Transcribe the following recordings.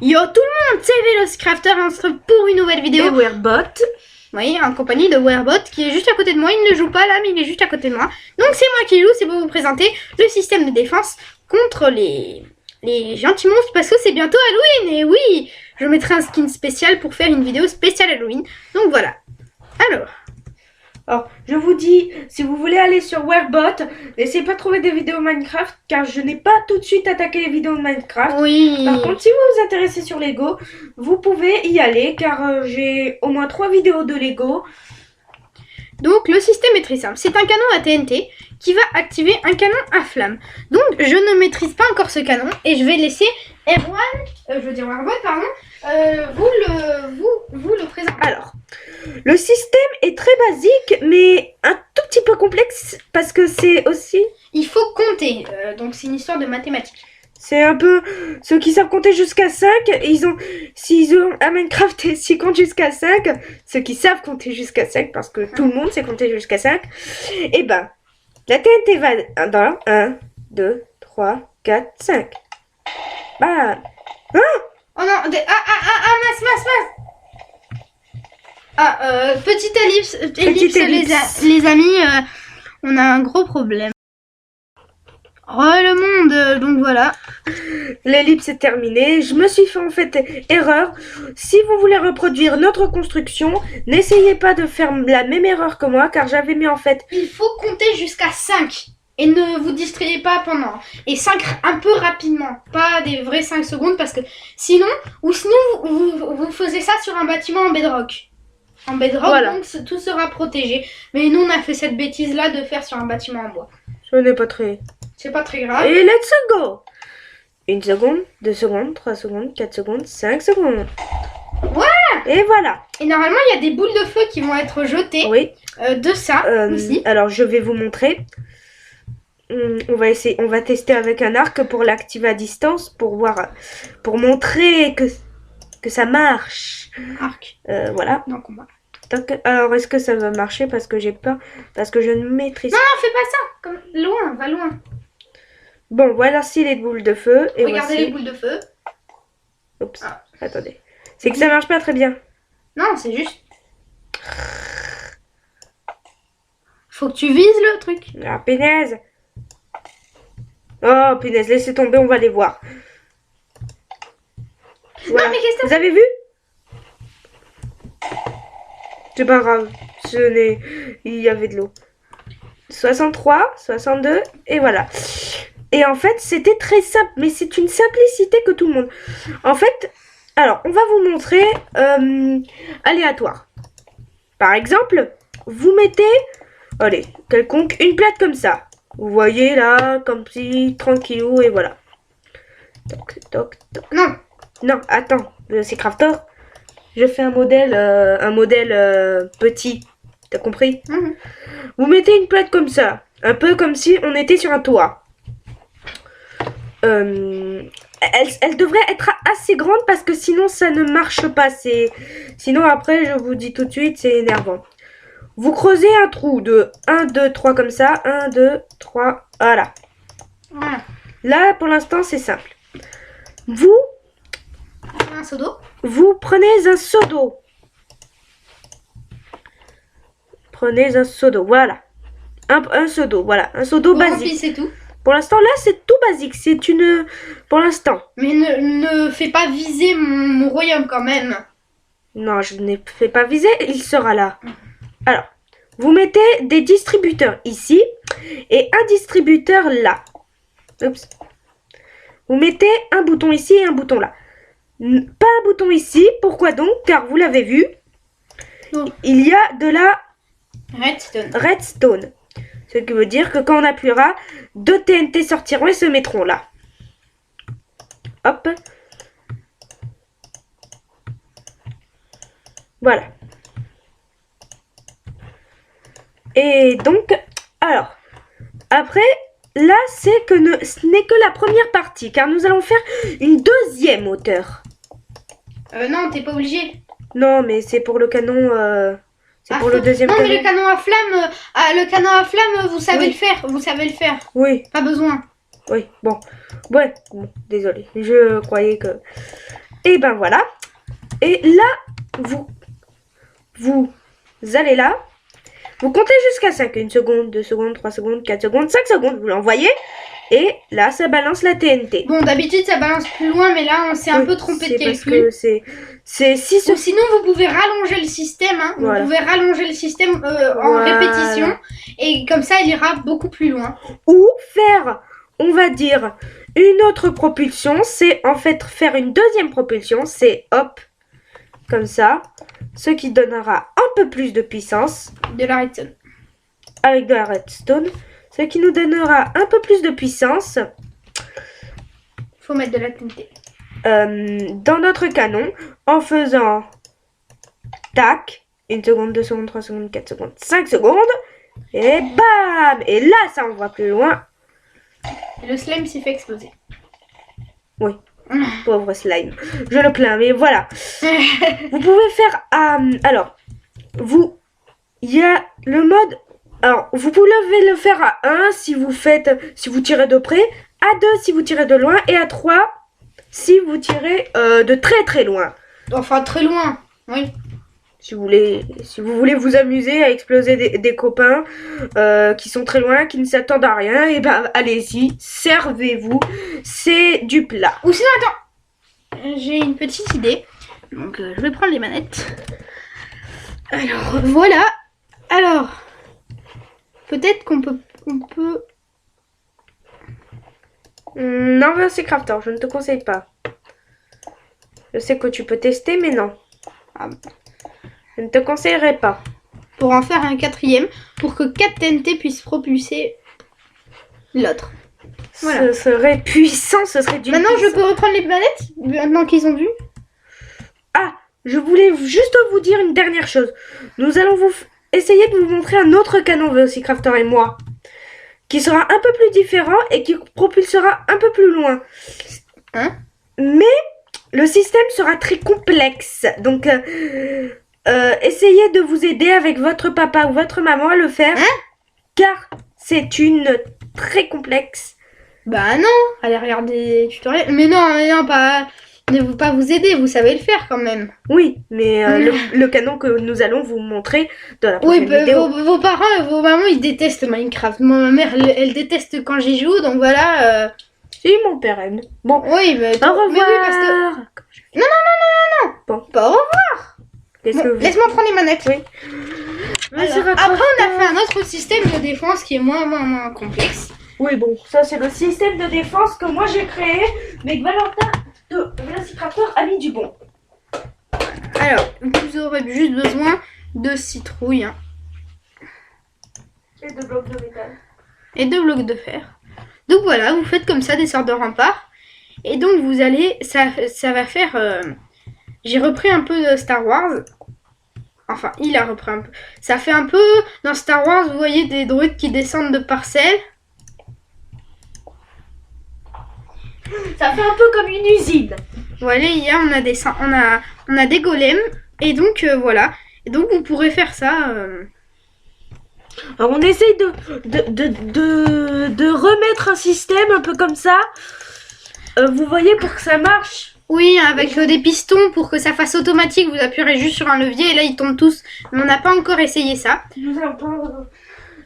Yo tout le monde, c'est Velocrafter et on se retrouve pour une nouvelle vidéo. Et Werbot. Oui, en compagnie de Werbot qui est juste à côté de moi. Il ne joue pas là, mais il est juste à côté de moi. Donc c'est moi qui joue, c'est pour vous présenter le système de défense contre les gentils monstres parce que c'est bientôt Halloween. Et oui, je mettrai un skin spécial pour faire une vidéo spéciale Halloween. Donc voilà. Alors, je vous dis, si vous voulez aller sur Werbot, n'essayez pas de trouver des vidéos Minecraft, car je n'ai pas tout de suite attaqué les vidéos de Minecraft. Oui. Par contre, si vous vous intéressez sur Lego, vous pouvez y aller, car j'ai au moins 3 vidéos de Lego. Donc le système est très simple. C'est un canon à TNT qui va activer un canon à flamme. Donc je ne maîtrise pas encore ce canon et je vais laisser Erwan, je veux dire Werbot, pardon, vous le présenter. Alors, le système est très basique, mais un tout petit peu complexe, parce que c'est aussi... Il faut compter, donc c'est une histoire de mathématiques. C'est un peu ceux qui savent compter jusqu'à 5, s'ils ont un Minecraft et s'ils comptent jusqu'à 5, ceux qui savent compter jusqu'à 5, parce que tout le monde sait compter jusqu'à 5, et ben, la TNT va dans 1, 2, 3, 4, 5. Bah, hein? Oh non, petite ellipse, les amis, on a un gros problème. Oh le monde, donc voilà. L'ellipse est terminée. Je me suis fait en fait erreur. Si vous voulez reproduire notre construction, n'essayez pas de faire la même erreur que moi, car j'avais mis en fait... Il faut compter jusqu'à 5. Et ne vous distrayez pas pendant. Et 5 un peu rapidement. Pas des vrais 5 secondes parce que sinon vous faisiez ça sur un bâtiment en bedrock. En bedrock, voilà. Donc tout sera protégé. Mais nous on a fait cette bêtise là de faire sur un bâtiment en bois. Ce n'est pas très... C'est pas très grave. Et let's go! 1 seconde, 2 secondes, 3 secondes, 4 secondes, 5 secondes. Voilà! Et voilà. Et normalement, il y a des boules de feu qui vont être jetées. Oui. De ça aussi. Alors, je vais vous montrer. On va tester avec un arc pour l'activer à distance pour voir, pour montrer que ça marche. Arc. Voilà. Dans combat. Alors, est-ce que ça va marcher parce que j'ai peur, parce que je ne maîtrise pas. Non, fais pas ça. Comme... Loin, va loin. Bon, voilà, c'est les boules de feu. Et regardez voici... les boules de feu. Oups, attendez. C'est que ça marche pas très bien. Non, c'est juste... Faut que tu vises le truc. Ah, punaise. Oh, punaise, laissez tomber, on va les voir. Voilà. Non, mais qu'est-ce que vous avez vu? C'est pas grave. Il y avait de l'eau. 63, 62, et voilà. Et en fait, c'était très simple, mais c'est une simplicité que tout le monde... En fait, alors, on va vous montrer aléatoire. Par exemple, vous mettez, allez, quelconque, une plate comme ça. Vous voyez là, comme si, tranquillou, et voilà. Toc, toc, toc. Non. Non, attends, c'est Crafter. Je fais un modèle petit. T'as compris? Vous mettez une plate comme ça. Un peu comme si on était sur un toit. Elle devrait être assez grande parce que sinon ça ne marche pas. Sinon après, je vous dis tout de suite, c'est énervant. Vous creusez un trou de 1, 2, 3 comme ça. 1, 2, 3, voilà. Là, pour l'instant, c'est simple. Un seau d'eau. Vous prenez un seau d'eau. Prenez un seau d'eau, voilà. Un seau d'eau, voilà. Un seau d'eau basique. C'est tout. Pour l'instant, là, c'est tout basique. C'est une... Pour l'instant. Mais ne fais pas viser mon royaume quand même. Non, je ne fais pas viser. Il sera là. Alors, vous mettez des distributeurs ici et un distributeur là. Oups. Vous mettez un bouton ici et un bouton là. Pas un bouton ici. Pourquoi donc? Car vous l'avez vu, il y a de la redstone. Ce qui veut dire que quand on appuiera, 2 TNT sortiront et se mettront là. Hop. Voilà. Et donc, alors, après, là, ce n'est que la première partie, car nous allons faire une deuxième hauteur. Non, t'es pas obligé. Non, mais c'est pour le canon... C'est pour le deuxième canon. Non, mais le canon à flamme, vous savez le faire. Vous savez le faire. Oui. Pas besoin. Oui, bon. Ouais, bon, désolé. Je croyais que... Et ben voilà. Et là, vous allez là. Vous comptez jusqu'à 5. 1 seconde, 2 secondes, 3 secondes, 4 secondes, 5 secondes. Vous l'envoyez. Et là, ça balance la TNT. Bon, d'habitude, ça balance plus loin, mais là, on s'est un peu trompé de calcul. Parce que c'est 6 Ou sinon, vous pouvez rallonger le système. Hein. Voilà. Vous pouvez rallonger le système en répétition. Et comme ça, il ira beaucoup plus loin. Ou faire, on va dire, une autre propulsion. C'est en fait faire une deuxième propulsion. C'est hop, comme ça. Ce qui donnera un peu plus de puissance. De la redstone. Avec de la redstone. Ce qui nous donnera un peu plus de puissance. Faut mettre de la TNT. Dans notre canon. En faisant tac. 1 seconde, 2 secondes, 3 secondes, 4 secondes, 5 secondes. Et bam! Et là, ça envoie plus loin. Et le slime s'est fait exploser. Oui. Pauvre slime. Je le plains, mais voilà. Vous pouvez faire... alors, il y a le mode... Alors, vous pouvez le faire à 1 si vous tirez de près, à 2 si vous tirez de loin, et à 3 si vous tirez de très très loin. Enfin, très loin, oui. Si vous voulez vous amuser à exploser des copains qui sont très loin, qui ne s'attendent à rien, et ben allez-y, servez-vous, c'est du plat. Ou sinon, attends, j'ai une petite idée. Donc, je vais prendre les manettes. Alors, voilà. Alors, peut-être qu'on peut... Non, c'est Crafter, je ne te conseille pas. Je sais que tu peux tester, mais non. Ah, je ne te conseillerais pas. Pour en faire un 4e, pour que 4 TNT puissent propulser l'autre. Voilà. Ce serait puissant, ce serait du. Maintenant, je peux reprendre les manettes, maintenant qu'ils ont vu. Ah, je voulais juste vous dire une dernière chose. Nous allons essayer de vous montrer un autre canon Velociraptor et moi, qui sera un peu plus différent et qui propulsera un peu plus loin. Hein? Mais le système sera très complexe. Donc, essayez de vous aider avec votre papa ou votre maman à le faire. Hein? Car c'est une très complexe. Bah non, allez regarder les tutoriels. Mais non, pas... Ne vous pas vous aider, vous savez le faire quand même. Oui, mais le canon que nous allons vous montrer dans la prochaine vidéo. Vos parents et vos mamans, ils détestent Minecraft. Ma mère, elle déteste quand j'y joue, donc voilà. Si, mon père aime. Bon, oui, mais au revoir. Mais oui, parce que... Non. Bon. Pas au revoir. Bon, laisse-moi prendre les manettes. Oui. Alors, après, on a fait un autre système de défense qui est moins complexe. Oui, bon, ça c'est le système de défense que moi j'ai créé, mais que Valentin de Velociraptor a mis du bon. Alors, vous aurez juste besoin de citrouilles. Hein. Et de blocs de métal. Et de blocs de fer. Donc voilà, vous faites comme ça des sortes de remparts. Et donc vous allez, ça va faire... J'ai repris un peu de Star Wars. Enfin, il a repris un peu. Ça fait un peu, dans Star Wars, vous voyez des droïdes qui descendent de parcelles. Ça fait un peu comme une usine. Voilà, hier on a des golems. Et donc voilà. Et donc on pourrait faire ça. Alors on essaye de remettre un système un peu comme ça. Vous voyez, pour que ça marche. Oui, avec des pistons pour que ça fasse automatique. Vous appuierez juste sur un levier et là ils tombent tous. Mais on n'a pas encore essayé ça. Nous allons pas...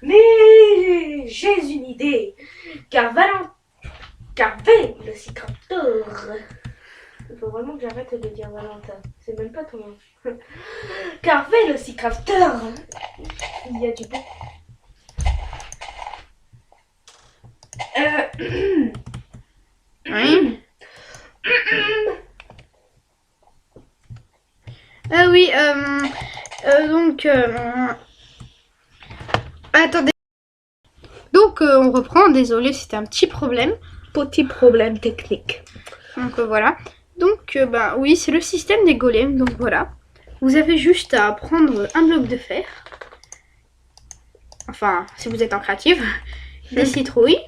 Mais j'ai une idée. Car Velociraptor. Il faut vraiment que j'arrête de dire Valentin. C'est même pas ton nom. Car Velociraptor. Il y a du bon. Oui. Ah oui, donc... Attendez. Donc on reprend, désolé, c'était un petit problème. Petit problème technique. Donc voilà. Donc bah oui, c'est le système des golems, donc voilà. Vous avez juste à prendre un bloc de fer. Enfin, si vous êtes en créative. Des citrouilles.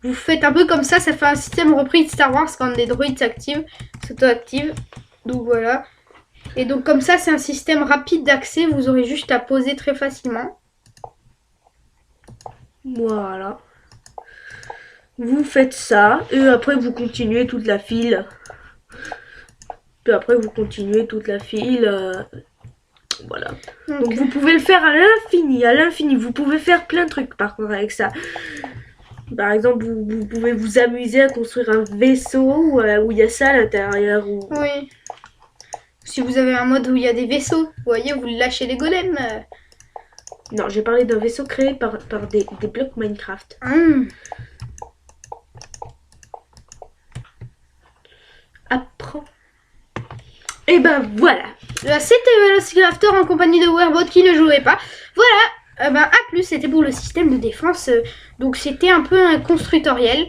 Vous faites un peu comme ça, ça fait un système repris de Star Wars quand des droïdes s'auto-activent. Donc voilà. Et donc comme ça, c'est un système rapide d'accès, vous aurez juste à poser très facilement. Voilà. Vous faites ça et après vous continuez toute la file. Puis après, vous continuez toute la file. Voilà. Donc vous pouvez le faire à l'infini, à l'infini. Vous pouvez faire plein de trucs par contre avec ça. Par exemple, vous pouvez vous amuser à construire un vaisseau où il y a ça à l'intérieur. Ou... Oui. Si vous avez un mode où il y a des vaisseaux, vous voyez, vous lâchez les golems. Non, j'ai parlé d'un vaisseau créé par des blocs Minecraft. Apprends. Et ben voilà. C'était Velociraptor en compagnie de Werbot qui ne jouait pas. Voilà. A+, c'était pour le système de défense. Donc c'était un peu un constructoriel.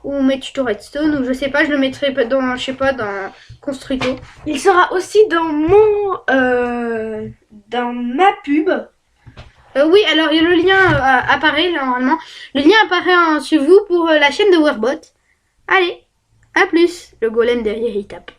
Ou mes tutos redstone, ou je sais pas, je le mettrai dans, je sais pas, dans Construito. Il sera aussi dans dans ma pub. Oui, alors le lien apparaît là, normalement. Le lien apparaît sur vous pour la chaîne de Werbot. Allez, à plus. Le golem derrière il tape.